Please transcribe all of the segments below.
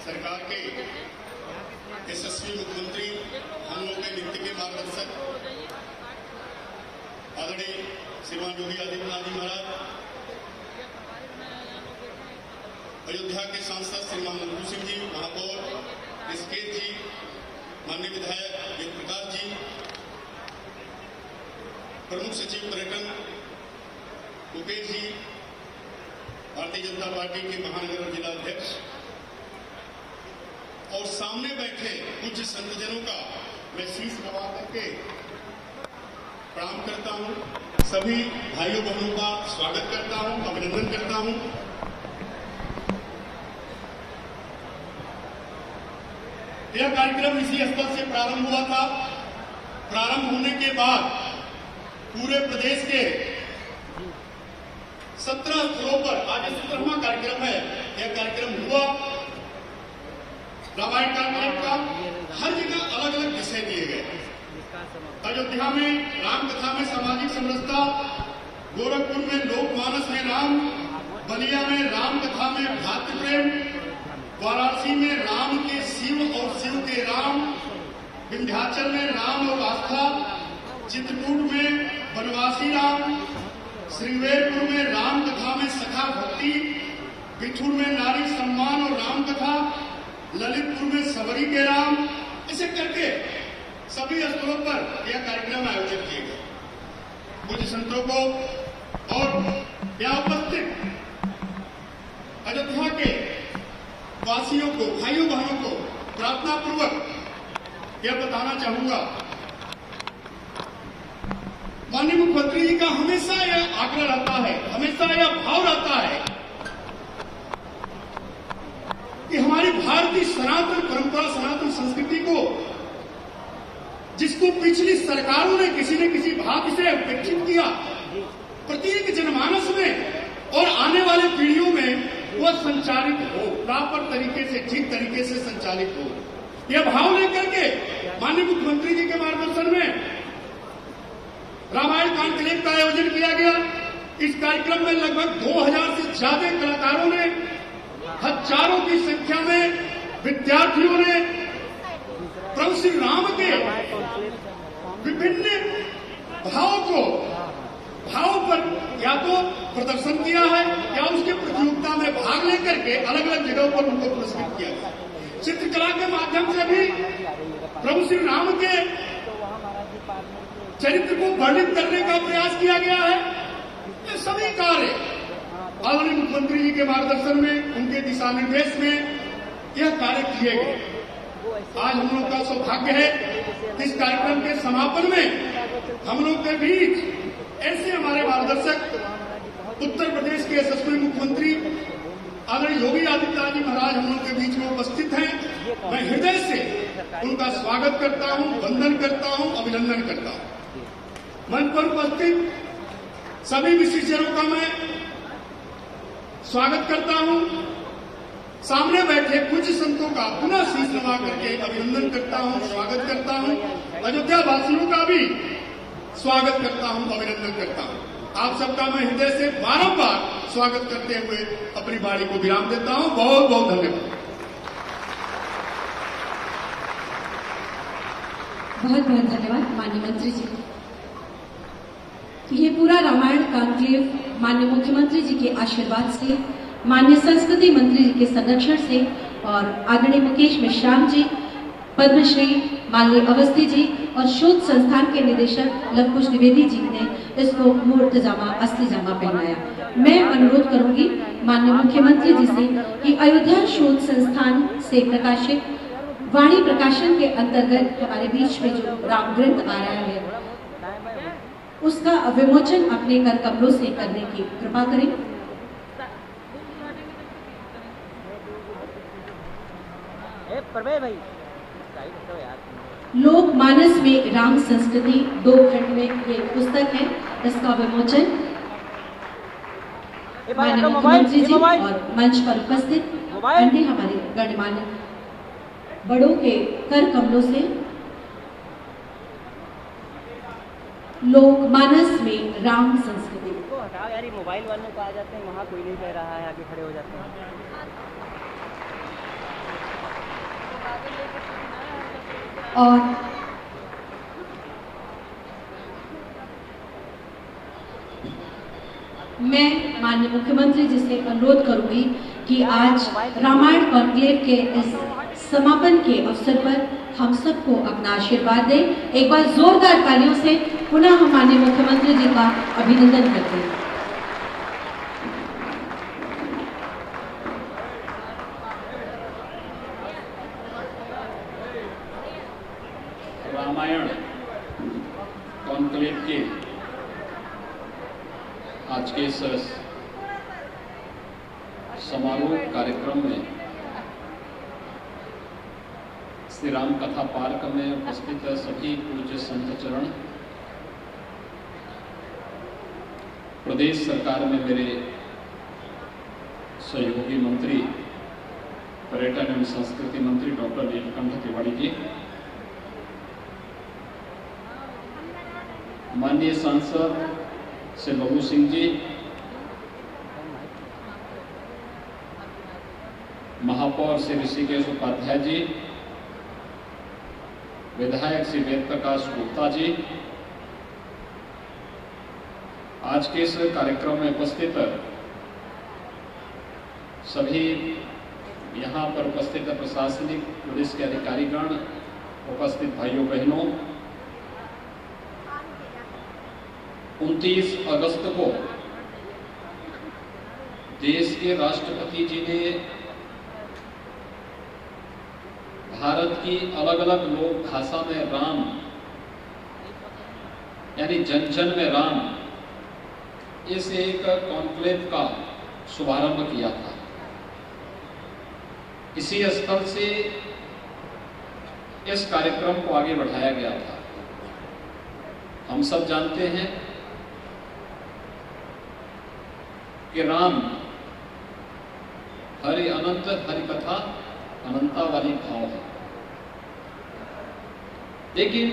सरकार के यशस्वी मुख्यमंत्री, हम लोग के नित्य के मार्गदर्शक आदरणीय श्रीमान योगी आदित्यनाथ जी महाराज, अयोध्या के सांसद श्रीमान नंदू सिंह जी, महापौर ऋषिकेश जी, माननीय विधायक जय प्रकाश जी, प्रमुख सचिव पर्यटन मुकेश जी, भारतीय जनता पार्टी के महानगर और जिला अध्यक्ष और सामने बैठे कुछ संतजनों का मैं शीश नवा करके प्रणाम करता हूं। सभी भाइयों बहनों का स्वागत करता हूं, अभिनंदन करता हूं। यह कार्यक्रम इसी स्तर से प्रारंभ हुआ था। प्रारंभ होने के बाद पूरे प्रदेश के 17 स्थलों पर आज 17वां कार्यक्रम है। यह कार्यक्रम हुआ। रामायण कार्यक्रम का हर जगह अलग अलग विषय दिए गए। अयोध्या में राम कथा में सामाजिक समरसता, गोरखपुर में लोकमानस में राम, बलिया में राम कथा में भ्रातृ प्रेम, वाराणसी में राम के शिव और शिव के राम, विंध्याचल में राम और आस्था, चित्रकूट में वनवासी राम, श्रृंगेरपुर में राम कथा में सखा भक्ति, बिठूर में नारी सम्मान और राम कथा, ललितपुर में सबरी के राम, ऐसे करके सभी स्थलों पर यह कार्यक्रम आयोजित किए गए। कुछ संतों को और यहाँ उपस्थित अयोध्या के वासियों को, भाइयों बहनों को प्रार्थना पूर्वक यह बताना चाहूंगा, माननीय मुख्यमंत्री जी का हमेशा यह आग्रह रहता है, हमेशा यह भाव रहता है कि हमारी भारतीय सनातन परंपरा, सनातन संस्कृति को, जिसको पिछली सरकारों ने किसी न किसी भाग से उपेक्षित किया, प्रत्येक जनमानस में और आने वाले पीढ़ियों में वह संचालित हो, प्रॉपर तरीके से, ठीक तरीके से संचालित हो। यह भाव लेकर के माननीय मुख्यमंत्री जी के मार्गदर्शन में रामायण कॉन्क्लेव का आयोजन किया गया। इस कार्यक्रम में लगभग 2000 से ज्यादा कलाकारों ने, हजारों की संख्या में विद्यार्थियों ने प्रभु श्री राम के विभिन्न भाव पर या तो प्रदर्शन किया है या उसके प्रतियोगिता में भाग लेकर के अलग अलग जगहों पर उनको पुरस्कृत किया गया। चित्रकला के माध्यम से भी प्रभु श्री राम के चरित्र को वर्णित करने का प्रयास किया गया है। ये सभी कार्य आदरणीय मुख्यमंत्री जी के मार्गदर्शन में, उनके दिशा निर्देश में यह कार्य किए गए। आज हम लोग का सौभाग्य है कि इस कार्यक्रम के समापन में हम लोग के बीच ऐसे हमारे मार्गदर्शक उत्तर प्रदेश के यशस्वी मुख्यमंत्री आदरणीय योगी आदित्यनाथ जी महाराज हम लोग के बीच में उपस्थित हैं। मैं हृदय से उनका स्वागत करता हूं, वंदन करता हूं, अभिनंदन करता हूं। मंच पर उपस्थित सभी विशिष्टजनों का मैं स्वागत करता हूं। सामने बैठे कुछ संतों का पुनः शीश नवा करके अभिनंदन करता हूं, स्वागत करता हूं। अयोध्या वासियों का भी स्वागत करता हूं, अभिनंदन करता हूं। आप सबका मैं हृदय से बारंबार स्वागत करते हुए अपनी बारी को विराम देता हूं। बहुत बहुत धन्यवाद। बहुत बहुत धन्यवाद माननीय मंत्री जी। ये पूरा रामायण कॉन्क्लेव माननीय मुख्यमंत्री जी के आशीर्वाद से, माननीय संस्कृति मंत्री जी के संरक्षण से और आदरणीय मुकेश मेश्राम जी, पद्मश्री माननीय अवस्थी जी और शोध संस्थान के निदेशक लवकुश द्विवेदी जी ने इसको मूर्त जामा, असली जामा पहनाया। मैं अनुरोध करूंगी माननीय मुख्यमंत्री जी से कि अयोध्या शोध संस्थान से प्रकाशित वाणी प्रकाशन के अंतर्गत हमारे बीच में जो राम ग्रंथ आ रहा है उसका विमोचन अपने कर कमलों से करने की कृपा करें। लोकमानस में राम संस्कृति 2 खंड में ये पुस्तक है। इसका विमोचन माननीय मुख्यमंत्री जी और मंच पर उपस्थित अन्य हमारे गणमान्य बड़ों के कर कमलों से लोकमानस में राम संस्कृति। हटाओ यार, ये मोबाइल वालों को आ जाते हैं, वहाँ कोई नहीं कह रहा है, आगे खड़े हो जाते हैं। और मैं माननीय मुख्यमंत्री जी से अनुरोध करूंगी कि आज रामायण कॉन्क्लेव के इस समापन के अवसर पर हम सबको अपना आशीर्वाद दें। एक बार जोरदार तालियों से पुनः हम माननीय मुख्यमंत्री जी का अभिनंदन करते हैं। रामायण कॉन्क्लेव के आज के इस समारोह कार्यक्रम में श्री राम कथा पार्क में उपस्थित सभी पूज्य संत चरण, प्रदेश सरकार में मेरे सहयोगी मंत्री पर्यटन एवं संस्कृति मंत्री डॉक्टर नीलकंठ तिवारी जी, माननीय सांसद श्री बबू सिंह जी, महापौर श्री ऋषिकेश उपाध्याय जी, विधायक श्री वेद प्रकाश गुप्ता जी, आज के इस कार्यक्रम में उपस्थित सभी यहाँ पर उपस्थित प्रशासनिक पुलिस के अधिकारीगण, उपस्थित भाइयों बहनों, 29 अगस्त को देश के राष्ट्रपति जी ने भारत की अलग अलग लोक भाषा में राम यानी जन जन में राम इस एक कॉन्क्लेव का शुभारंभ किया था। इसी स्थल से इस कार्यक्रम को आगे बढ़ाया गया था। हम सब जानते हैं कि राम हरि अनंत हरि कथा अनंता वाली भाव है, लेकिन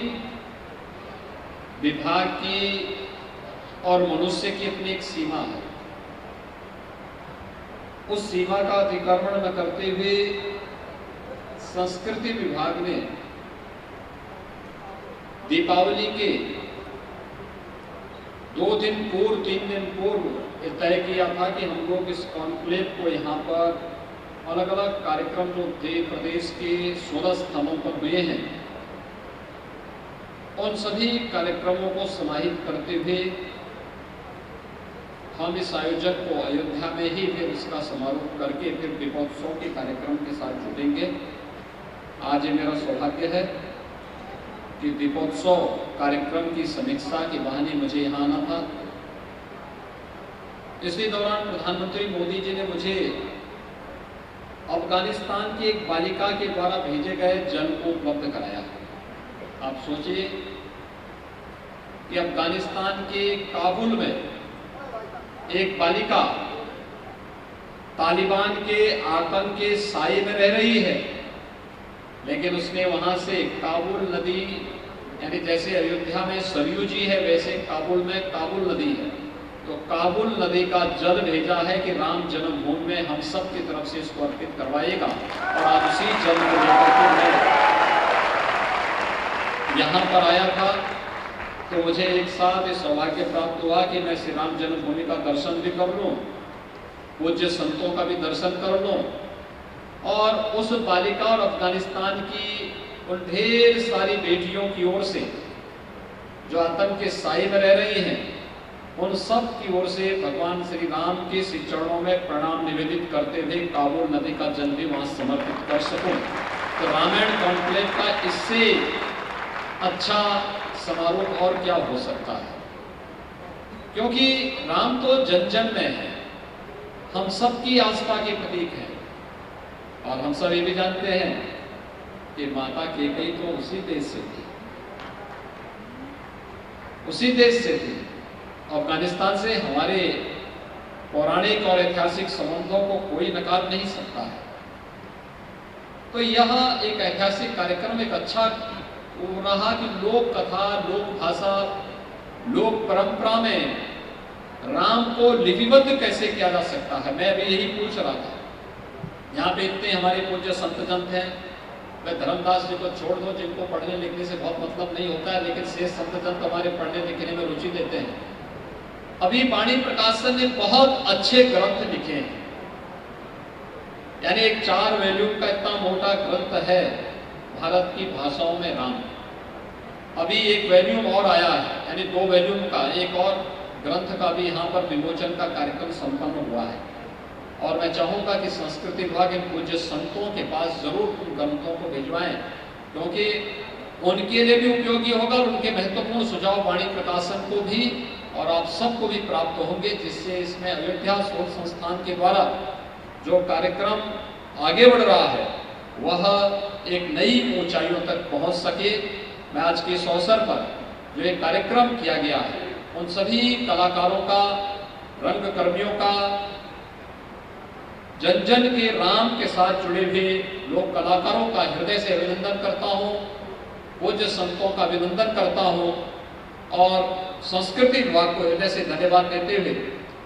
विभाग की और मनुष्य की अपनी एक सीमा है। उस सीमा का अतिक्रमण न करते हुए संस्कृति विभाग ने दीपावली के 2 दिन पूर्व 3 दिन पूर्व तय किया था कि हम लोग इस कॉन्क्लेव को यहाँ पर अलग अलग कार्यक्रम जो प्रदेश के 16 स्थानों पर हुए हैं, उन सभी कार्यक्रमों को समाहित करते हुए हम इस आयोजक को अयोध्या में ही फिर इसका समारोह करके फिर दीपोत्सव के कार्यक्रम के साथ जुड़ेंगे। आज ये मेरा सौभाग्य है कि दीपोत्सव कार्यक्रम की समीक्षा के बहाने मुझे यहाँ आना था। इसी दौरान प्रधानमंत्री मोदी जी ने मुझे अफगानिस्तान की एक बालिका के द्वारा भेजे गए जल को उपलब्ध कराया। आप सोचिए कि अफगानिस्तान के काबुल में एक बालिका तालिबान के आतंक के साए में रह रही है, लेकिन उसने वहां से काबुल नदी यानी जैसे अयोध्या में सरयू जी है वैसे काबुल में काबुल नदी है, तो काबुल नदी का जल भेजा है कि राम जन्मभूमि में हम सब की तरफ से इसको अर्पित करवाएगा। और आज उसी जल को लेकर के मैं यहाँ पर आया था, तो मुझे एक साथ इस सौभाग्य प्राप्त हुआ कि मैं श्री राम जन्मभूमि का दर्शन भी कर लूँ, पूज्य संतों का भी दर्शन कर लूँ, और उस बालिका और अफगानिस्तान की उन ढेर सारी बेटियों की ओर से जो आतंक के साए में रह रही हैं, उन सब की ओर से भगवान श्री राम के श्री चरणों में प्रणाम निवेदित करते हुए काबुल नदी का जल भी वहां समर्पित कर सकूं। तो रामायण कॉन्क्लेव का इससे अच्छा समारोह और क्या हो सकता है, क्योंकि राम तो जन जन में है, हम सब की आस्था के प्रतीक है। और हम सब ये भी जानते हैं कि माता कैकेयी तो उसी देश से थी, उसी देश से थी। अफगानिस्तान से हमारे पौराणिक और ऐतिहासिक संबंधों को कोई नकार नहीं सकता है। तो यह एक ऐतिहासिक कार्यक्रम एक अच्छा रहा कि लोक कथा, लोक भाषा, लोक परंपरा में राम को लिपिबद्ध कैसे किया जा सकता है। मैं अभी यही पूछ रहा था। यहाँ पे इतने हमारे पूज्य संत जन हैं, मैं धर्मदास जी को छोड़ दो, जिनको पढ़ने लिखने से बहुत मतलब नहीं होता है, लेकिन शेष संत जन हमारे पढ़ने लिखने में रुचि लेते हैं। अभी वाणी प्रकाशन ने बहुत अच्छे ग्रंथ लिखे हैं, यानी एक 4 वॉल्यूम का इतना मोटा ग्रंथ है भारत की भाषाओं में राम। अभी एक वॉल्यूम और आया है, यानी 2 वॉल्यूम का एक और ग्रंथ का भी यहाँ पर विमोचन का कार्यक्रम संपन्न हुआ है। और मैं चाहूँगा कि संस्कृति विभाग इन पूज्य संतों के पास जरूर उन ग्रंथों को भिजवाएं, क्योंकि उनके लिए भी उपयोगी होगा और उनके महत्वपूर्ण सुझाव वाणी प्रकाशन को भी और आप सबको भी प्राप्त होंगे, जिससे इसमें अयोध्या शोध संस्थान के द्वारा जो कार्यक्रम आगे बढ़ रहा है वह एक नई ऊंचाइयों तक पहुंच सके। मैं आज के इस अवसर पर जो एक कार्यक्रम किया गया है उन सभी कलाकारों का, रंग कर्मियों का, जन जन के राम के साथ जुड़े हुए लोक कलाकारों का हृदय से अभिनंदन करता हूँ, पूज्य संतों का अभिनंदन करता हूँ और संस्कृति विभाग को हृदय से धन्यवाद देते हुए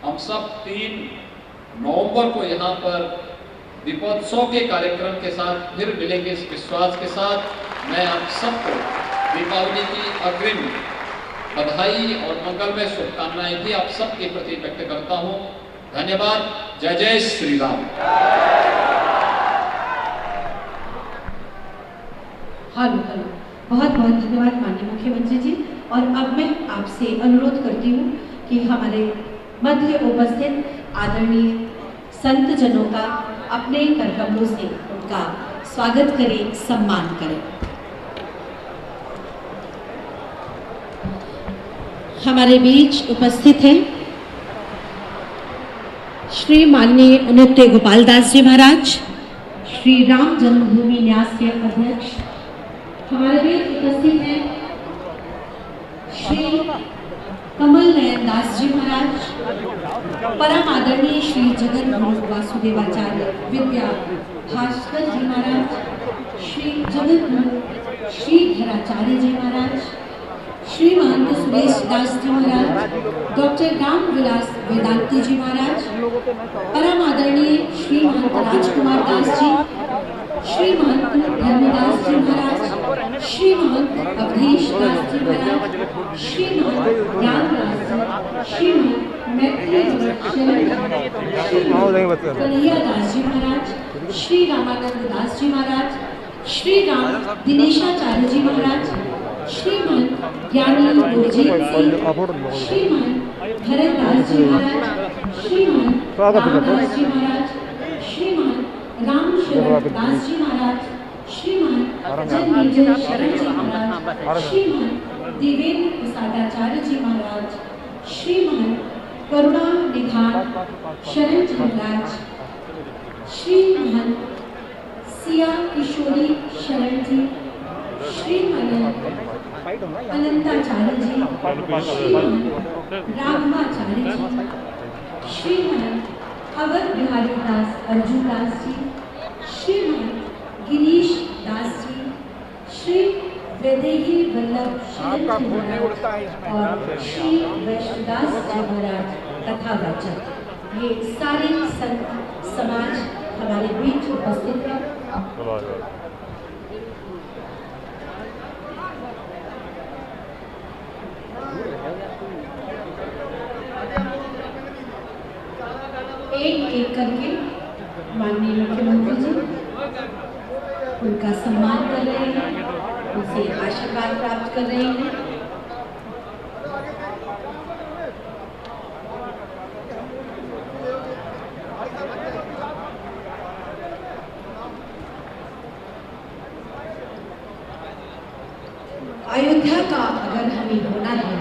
हम सब 3 नवंबर को यहाँ पर दीपोत्सव के कार्यक्रम के साथ फिर मिलेंगे। इस विश्वास के साथ मैं आप सबको दीपावली की अग्रिम बधाई और मंगलमय शुभकामनाएं भी आप सबके प्रति व्यक्त करता हूँ। धन्यवाद। जय जय श्री राम। हेलो, बहुत बहुत धन्यवाद माननीय मुख्यमंत्री जी। और अब मैं आपसे अनुरोध करती हूँ कि हमारे मध्य उपस्थित आदरणीय संत जनों का अपने करकमलों से उनका स्वागत करें, सम्मान करें। हमारे बीच उपस्थित हैं श्री माननीय नृत्य गोपाल दास जी महाराज, श्री राम जन्मभूमि न्यास के अध्यक्ष। हमारे बीच उपस्थित हैं श्री कमल नयन दास जी महाराज, परम आदरणीय श्री जगन गुरु वासुदेवाचार्य विद्या भास्कर जी महाराज, श्री जगत गुरु श्रीधराचार्य जी महाराज, श्री महंत सुरेश दास जी महाराज, डॉक्टर राम विलास वेदांती जी महाराज, परम आदरणीय श्री महंत राजकुमार दास जी, श्री महंत धर्मदास जी महाराज, श्री महंत अवधेश दास जी महाराज, श्री महंत रामदास जी, श्री महंत मैत्री कन्हैया दास जी महाराज, श्री रामानंद दास जी महाराज, श्री राम दिनेशाचार्य जी महाराज, श्री महंत ज्ञानी गुरजीत सिंह, श्री महंत भरत दास जी महाराज, श्री महंत रामदास जी महाराज, श्री महंत रामशरण दास जी महाराज, श्री महंत जन्मेजय शरण जी महाराज, श्री महंत देवेंद्र प्रसादाचार्य जी महाराज, श्री महंत करुणा निधान शरण जी महाराज, श्री महंत सिया किशोरी शरण जी, श्री महंत अनंताचार्य जी, श्री महंत राघवाचार्य जी, श्री महंत अवध बिहारी दास अर्जुन दास जी, श्री महंत गिरीश दास जी, श्री वैदेही वल्लभ शरण जी महाराज और श्री वैष्णदास जी महाराज तथा वचन, ये सारे संत समाज हमारे बीच उपस्थित हैं। एक एक करके माननीय मुख्यमंत्री जी उनका सम्मान कर रहे हैं, उनसे आशीर्वाद प्राप्त कर रहे हैं। अयोध्या का अगर हमें होना है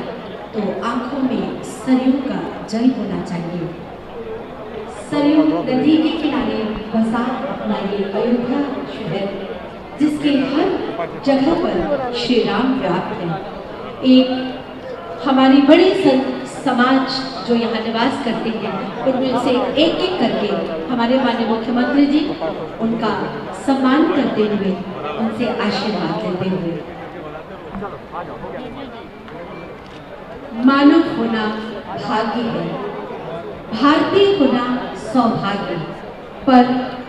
तो आंखों में सरयू का जल होना चाहिए। सरयू नदी के किनारे बसा अपना ये अयोध्या शहर, जिसके हर जगह पर श्री राम व्याप्त है। एक हमारी बड़ी समाज जो यहाँ निवास करते हैं, उनमें से एक एक करके हमारे माननीय मुख्यमंत्री जी उनका सम्मान करते हुए, उनसे आशीर्वाद लेते हुए। मानव होना भाग्य है, भारतीय होना सौभाग्य। पर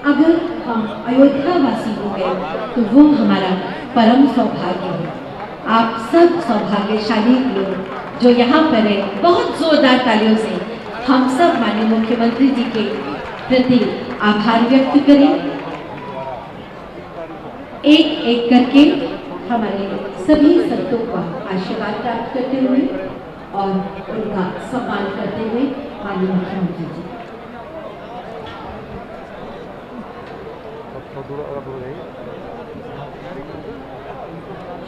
अगर हम अयोध्या वासी हो गए तो वो हमारा परम सौभाग्य है। आप सब सौभाग्यशाली लोग जो यहाँ पर है, बहुत जोरदार तालियों से हम सब माननीय मुख्यमंत्री जी के प्रति आभार व्यक्त करें। एक एक करके हमारे सभी संतों का आशीर्वाद प्राप्त करते हुए और उनका सम्मान करते हुए माननीय मुख्यमंत्री जी।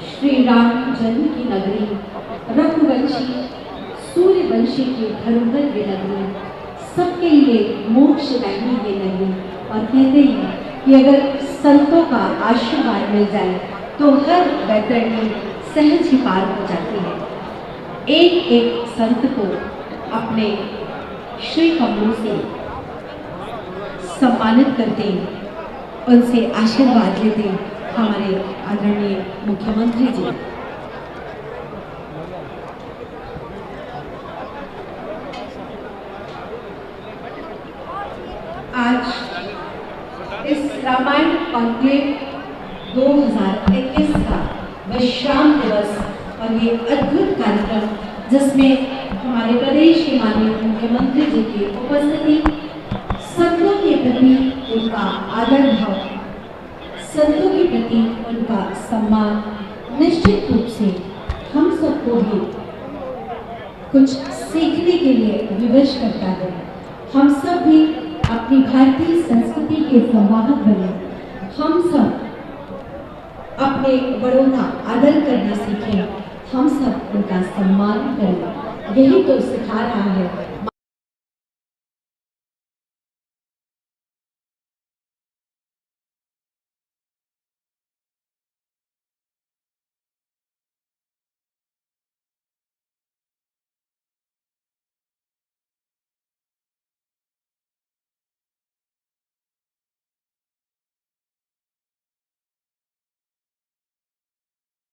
श्री राम जन्म की नगरी, रघुवंशी सूर्यवंशी की धरोहर ये नगरी, सबके लिए मोक्षदायिनी ये नगरी। और कहते हैं कि अगर संतों का आशीर्वाद मिल जाए तो हर वैतरणी सहज ही पार हो जाती है। एक एक संत को अपने श्री कमलों से सम्मानित करते, उनसे आशीर्वाद लेते हमारे आदरणीय मुख्यमंत्री जी। आज इस रामायण कॉन्क्लेव 2021 का विश्राम दिवस और ये अद्भुत कार्यक्रम जिसमें हमारे प्रदेश के माननीय मुख्यमंत्री जी की उपस्थिति, संतों के प्रति उनका आदर भाव, संतों के प्रति उनका सम्मान निश्चित रूप से हम सबको भी कुछ सीखने के लिए विवश करता है। हम सब भी अपनी भारतीय संस्कृति के संवाहक बने, हम सब अपने बड़ों का आदर करना सीखें, हम सब उनका सम्मान करें। यही तो सिखा रहा है